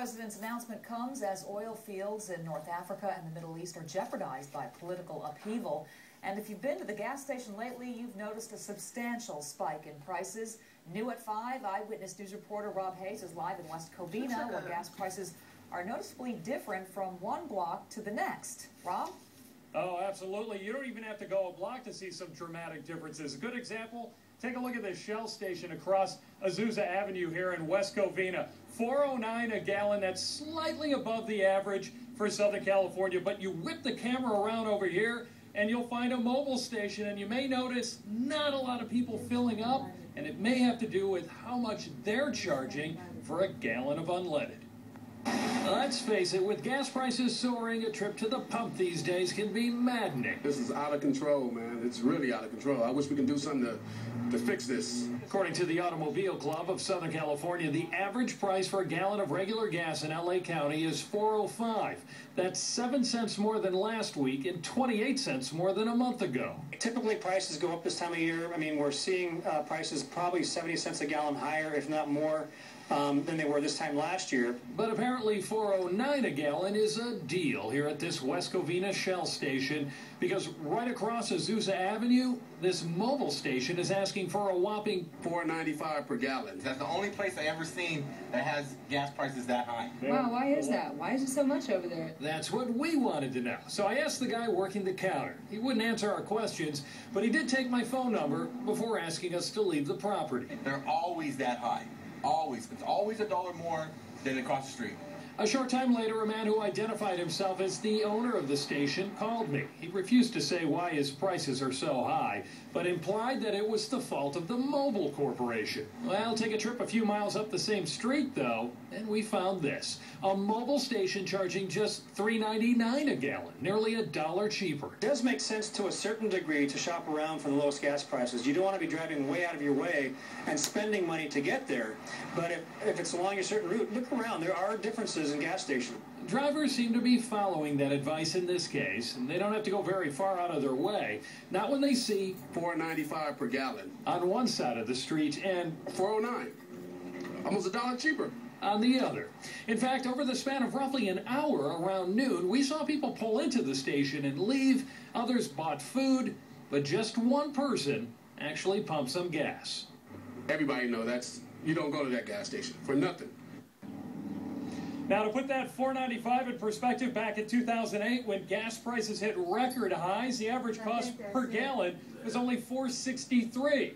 President's announcement comes as oil fields in North Africa and the Middle East are jeopardized by political upheaval. And if you've been to the gas station lately, you've noticed a substantial spike in prices. New at 5, Eyewitness News reporter Rob Hayes is live in West Covina, where gas prices are noticeably different from one block to the next. Rob? Oh, absolutely. You don't even have to go a block to see some dramatic differences. A good example, take a look at this Shell station across Azusa Avenue here in West Covina. $4.09 a gallon. That's slightly above the average for Southern California. But you whip the camera around over here and you'll find a mobile station, and you may notice not a lot of people filling up, and it may have to do with how much they're charging for a gallon of unleaded. Let's face it, with gas prices soaring, a trip to the pump these days can be maddening. This is out of control, man. It's really out of control. I wish we could do something to fix this. According to the Automobile Club of Southern California, the average price for a gallon of regular gas in LA County is $4.05. That's 7 cents more than last week and 28 cents more than a month ago. Typically, prices go up this time of year. I mean, we're seeing prices probably 70 cents a gallon higher, if not more, than they were this time last year. But apparently $4.09 a gallon is a deal here at this West Covina Shell station, because right across Azusa Avenue, this mobile station is asking for a whopping $4.95 per gallon. That's the only place I ever seen that has gas prices that high. Wow, why is that? Why is it so much over there? That's what we wanted to know. So I asked the guy working the counter. He wouldn't answer our questions, but he did take my phone number before asking us to leave the property. They're always that high. Always. It's always $1 more than across the street. A short time later, a man who identified himself as the owner of the station called me. He refused to say why his prices are so high, but implied that it was the fault of the Mobile Corporation. Well, take a trip a few miles up the same street, though, and we found this. A mobile station charging just $3.99 a gallon, nearly $1 cheaper. It does make sense to a certain degree to shop around for the lowest gas prices. You don't want to be driving way out of your way and spending money to get there. But if it's along a certain route, look around. There are differences in gas stations. Drivers seem to be following that advice in this case, and they don't have to go very far out of their way. Not when they see $4.95 per gallon on one side of the street and $4.09, almost $1 cheaper on the other. In fact, over the span of roughly an hour, around noon, we saw people pull into the station and leave. Others bought food, but just one person actually pumped some gas. Everybody knows you don't go to that gas station for nothing. Now, to put that $4.95 in perspective, back in 2008, when gas prices hit record highs, the average cost per gallon was only $4.63.